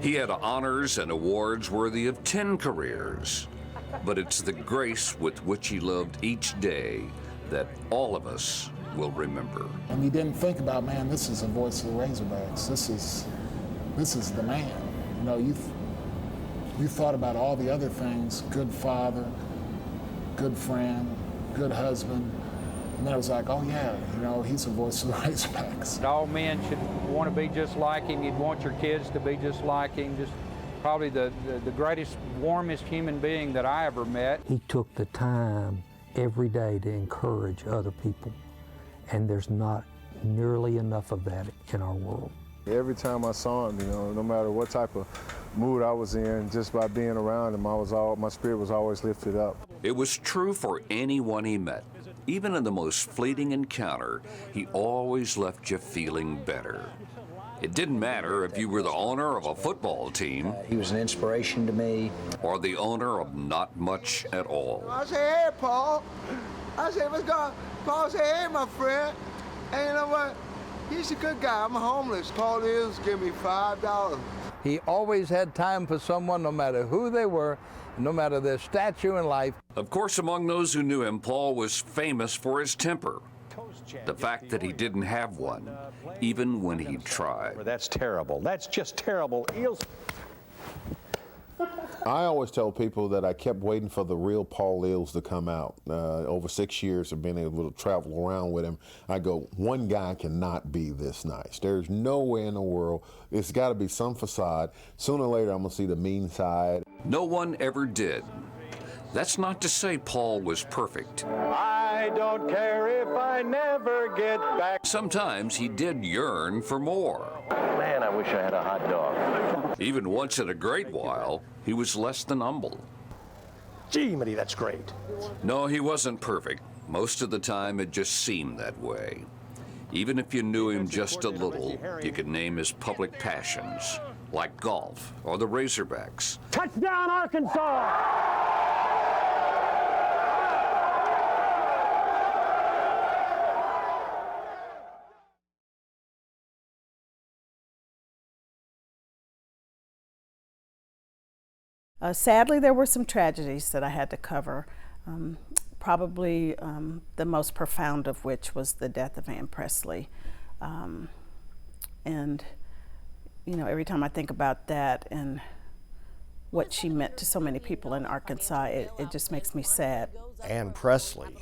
He had honors and awards worthy of 10 careers, but it's the grace with which he loved each day that all of us will remember. And you didn't think about, man, this is the voice of the Razorbacks. This is the man. You know, you thought about all the other things: good father, good friend, good husband. And then it was like, oh yeah, you know, he's the voice of the Razorbacks. All men should want to be just like him. You'd want your kids to be just like him. Just probably the greatest, warmest human being that I ever met. He took the time every day to encourage other people, and there's not nearly enough of that in our world. Every time I saw him, you know, no matter what type of mood I was in, just by being around him, my spirit was always lifted up. It was true for anyone he met. Even in the most fleeting encounter, he always left you feeling better. It didn't matter if you were the owner of a football team. He was an inspiration to me. Or the owner of not much at all. I said, hey, Paul. I said, what's going on? Paul said, hey, my friend. And you know what? He's a good guy. I'm homeless. Paul is, give me $5. He always had time for someone, no matter who they were, no matter their stature in life. Of course, among those who knew him, Paul was famous for his temper. The fact that he didn't have one, even when he tried. That's terrible. That's just terrible. Eels. I always tell people that I kept waiting for the real Paul Eels to come out. Over 6 years of being able to travel around with him, I go, one guy cannot be this nice. There's no way in the world. It's got to be some facade. Sooner or later, I'm going to see the mean side. No one ever did. That's not to say Paul was perfect. I don't care if I never get back. Sometimes he did yearn for more. Man, I wish I had a hot dog. Even once in a great while, he was less than humble. Gee, Mitty, that's great. No, he wasn't perfect. Most of the time, it just seemed that way. Even if you knew him just a little, you could name his public passions, like golf or the Razorbacks. Touchdown, Arkansas! Sadly, there were some tragedies that I had to cover. Probably the most profound of which was the death of Ann Presley. And, you know, every time I think about that and what she meant to so many people in Arkansas, it just makes me sad. Ann Presley,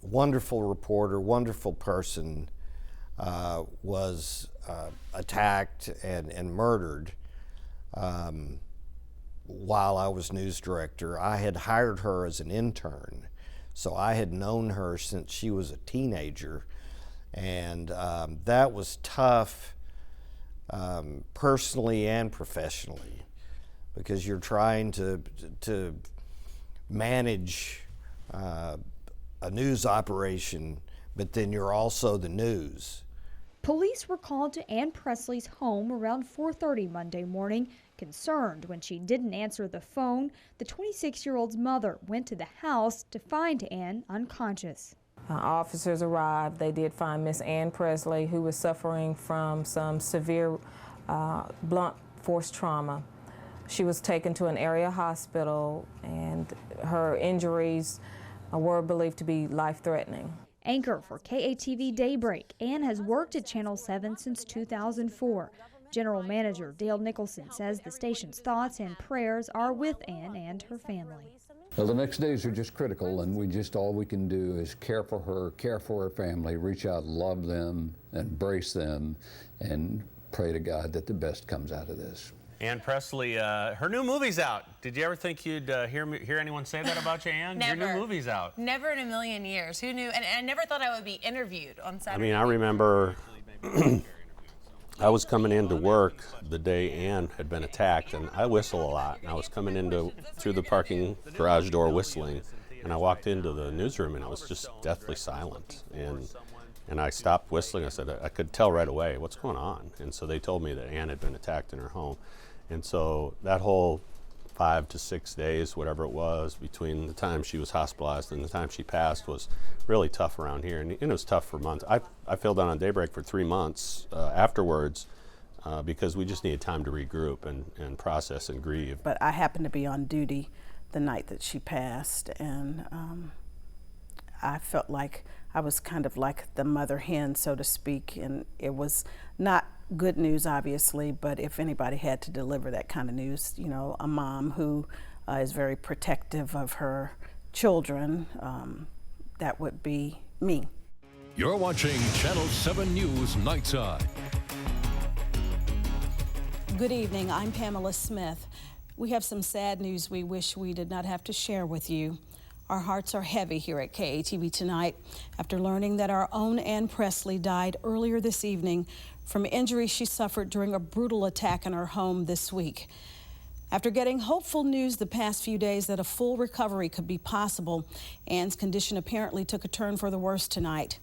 wonderful reporter, wonderful person, was attacked and murdered. While I was news director. I had hired her as an intern, so I had known her since she was a teenager, and that was tough personally and professionally, because you're trying to manage a news operation, but then you're also the news. Police were called to Ann Presley's home around 4:30 Monday morning. Concerned when she didn't answer the phone, the 26-year-old's mother went to the house to find Ann unconscious. Officers arrived. They did find Miss Ann Presley, who was suffering from some severe blunt force trauma. She was taken to an area hospital, and her injuries were believed to be life-threatening. Anchor for KATV Daybreak, Ann has worked at Channel 7 since 2004. General Manager Dale Nicholson says the station's thoughts and prayers are with Ann and her family. Well, the next days are just critical, and all we can do is care for her, care for her family, reach out, love them, embrace them, and pray to God that the best comes out of this. Ann Presley, her new movie's out. Did you ever think you'd hear anyone say that about you, Ann? Never. Your new movie's out. Never in a million years. Who knew? And I never thought I would be interviewed on Saturday. I mean, I remember I was coming into work the day Ann had been attacked, and I whistle a lot. And I was coming through the parking garage door whistling, and I walked into the newsroom, and I was just deathly silent. And I stopped whistling. I said, I could tell right away what's going on. And so they told me that Ann had been attacked in her home. And so that whole 5 to 6 days, whatever it was, between the time she was hospitalized and the time she passed was really tough around here. And it was tough for months. I filled down on Daybreak for 3 months afterwards because we just needed time to regroup and process and grieve. But I happened to be on duty the night that she passed, and I felt like I was kind of like the mother hen, so to speak, and it was not good news, obviously, but if anybody had to deliver that kind of news, you know, a mom who is very protective of her children, that would be me. You're watching Channel 7 News Nightside. Good evening, I'm Pamela Smith. We have some sad news we wish we did not have to share with you. Our hearts are heavy here at KATV tonight after learning that our own Ann Presley died earlier this evening from injuries she suffered during a brutal attack in her home this week. After getting hopeful news the past few days that a full recovery could be possible, Ann's condition apparently took a turn for the worse tonight.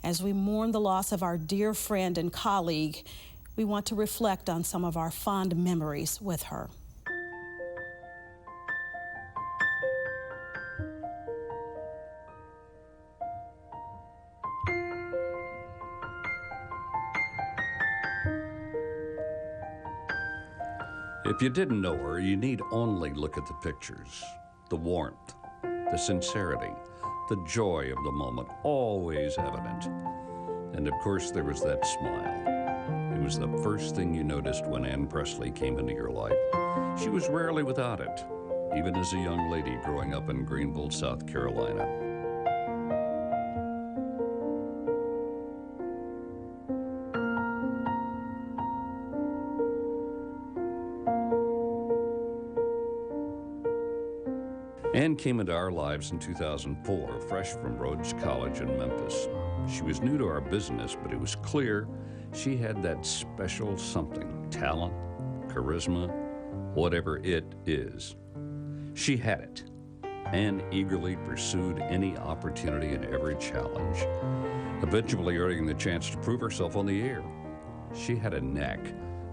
As we mourn the loss of our dear friend and colleague, we want to reflect on some of our fond memories with her. If you didn't know her, you need only look at the pictures. The warmth, the sincerity, the joy of the moment, always evident. And of course, there was that smile. It was the first thing you noticed when Ann Presley came into your life. She was rarely without it, even as a young lady growing up in Greenville, South Carolina. Ann came into our lives in 2004, fresh from Rhodes College in Memphis. She was new to our business, but it was clear she had that special something, talent, charisma, whatever it is. She had it, and eagerly pursued any opportunity and every challenge, eventually earning the chance to prove herself on the air. She had a knack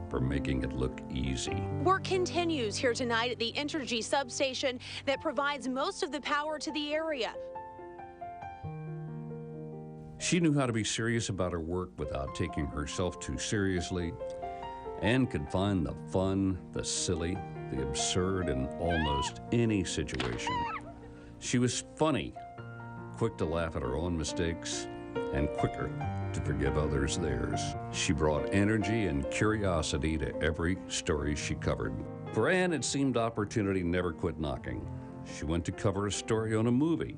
for making it look easy. Work continues here tonight at the Entergy substation that provides most of the power to the area. She knew how to be serious about her work without taking herself too seriously, and could find the fun, the silly, the absurd in almost any situation. She was funny, quick to laugh at her own mistakes, and quicker to forgive others theirs. She brought energy and curiosity to every story she covered. For Ann, it seemed opportunity never quit knocking. She went to cover a story on a movie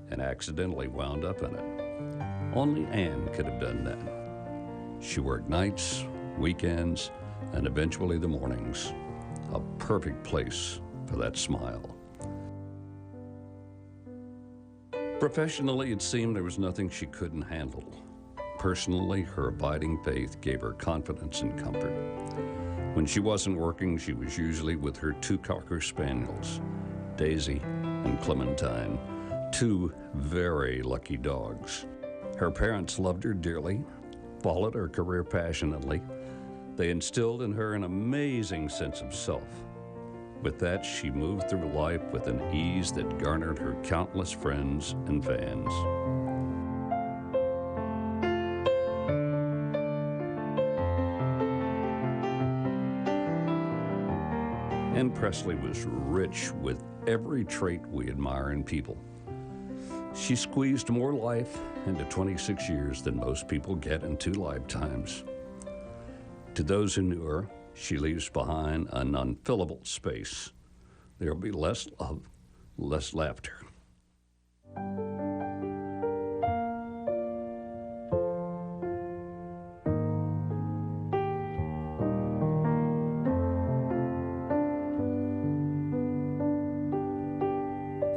and accidentally wound up in it. Only Ann could have done that. She worked nights, weekends, and eventually the mornings. A perfect place for that smile. Professionally, it seemed there was nothing she couldn't handle. Personally, her abiding faith gave her confidence and comfort. When she wasn't working, she was usually with her 2 Cocker Spaniels, Daisy and Clementine, 2 very lucky dogs. Her parents loved her dearly, followed her career passionately. They instilled in her an amazing sense of self. With that, she moved through life with an ease that garnered her countless friends and fans. Ann Presley was rich with every trait we admire in people. She squeezed more life into 26 years than most people get in 2 lifetimes. To those who knew her, she leaves behind an unfillable space. There will be less love, less laughter.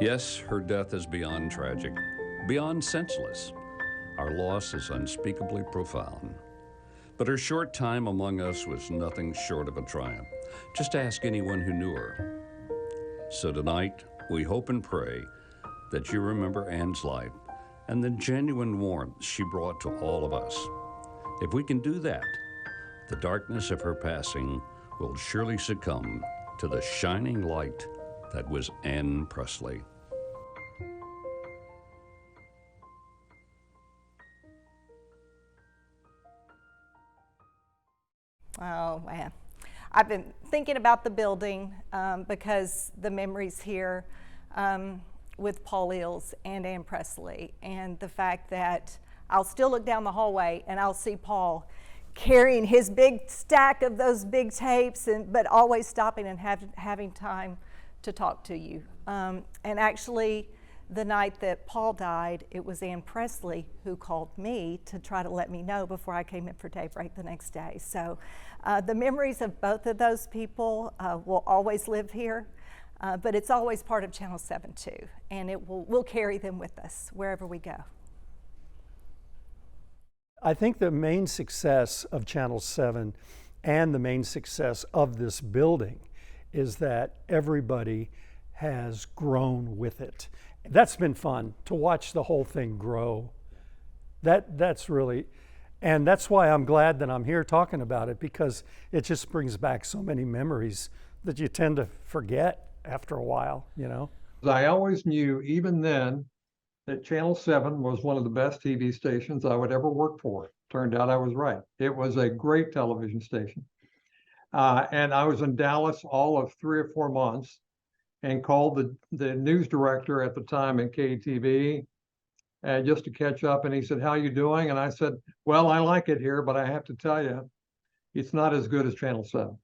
Yes, her death is beyond tragic, beyond senseless. Our loss is unspeakably profound. But her short time among us was nothing short of a triumph. Just ask anyone who knew her. So tonight, we hope and pray that you remember Ann's life and the genuine warmth she brought to all of us. If we can do that, the darkness of her passing will surely succumb to the shining light that was Ann Presley. Oh, man. I've been thinking about the building because the memories here with Paul Eels and Ann Presley, and the fact that I'll still look down the hallway and I'll see Paul carrying his big stack of those big tapes, but always stopping and having time to talk to you. And actually, the night that Paul died, it was Ann Presley who called me to try to let me know before I came in for daybreak the next day. So the memories of both of those people will always live here, but it's always part of Channel 7 too, and we'll carry them with us wherever we go. I think the main success of Channel 7 and the main success of this building is that everybody has grown with it. That's been fun to watch the whole thing grow. That's really, and that's why I'm glad that I'm here talking about it, because it just brings back so many memories that you tend to forget after a while, you know? I always knew, even then, that Channel 7 was one of the best TV stations I would ever work for. Turned out I was right. It was a great television station. And I was in Dallas all of 3 or 4 months and called the news director at the time at KATV just to catch up. And he said, "How you doing?" And I said, "Well, I like it here, but I have to tell you, it's not as good as Channel 7.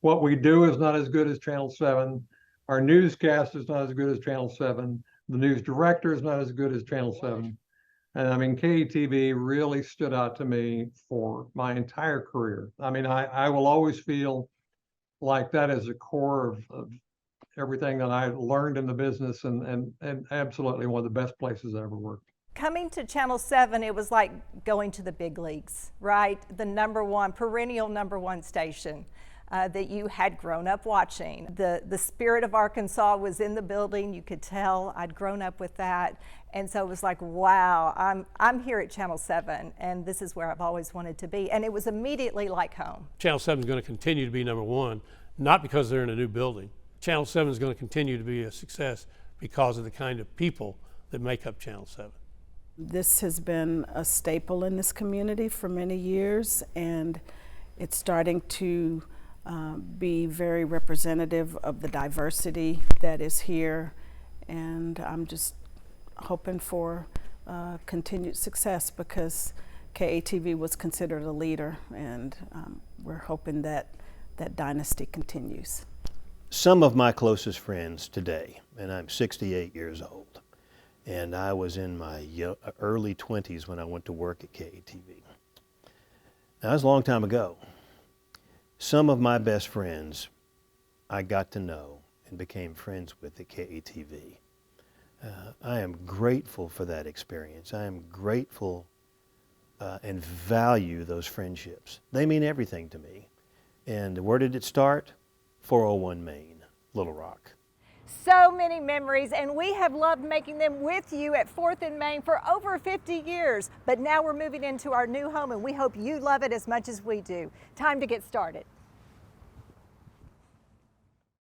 What we do is not as good as Channel 7. Our newscast is not as good as Channel 7. The news director is not as good as Channel 7. And I mean, KATV really stood out to me for my entire career. I mean, I will always feel like that is the core of everything that I learned in the business, and absolutely one of the best places I ever worked. Coming to Channel 7, it was like going to the big leagues, right? The perennial number one station that you had grown up watching. The spirit of Arkansas was in the building. You could tell I'd grown up with that. And so it was like, wow, I'm here at Channel 7, and this is where I've always wanted to be. And it was immediately like home. Channel 7 is going to continue to be number one, not because they're in a new building. Channel 7 is going to continue to be a success because of the kind of people that make up Channel 7. This has been a staple in this community for many years, and it's starting to be very representative of the diversity that is here, and I'm just hoping for continued success because KATV was considered a leader, and we're hoping that that dynasty continues. Some of my closest friends today, and I'm 68 years old, and I was in my early 20s when I went to work at KATV. Now, that was a long time ago. Some of my best friends I got to know and became friends with at KATV. I am grateful for that experience. I am grateful and value those friendships. They mean everything to me. And where did it start? 401 Main, Little Rock. So many memories, and we have loved making them with you at 4th and Main for over 50 years. But now we're moving into our new home, and we hope you love it as much as we do. Time to get started.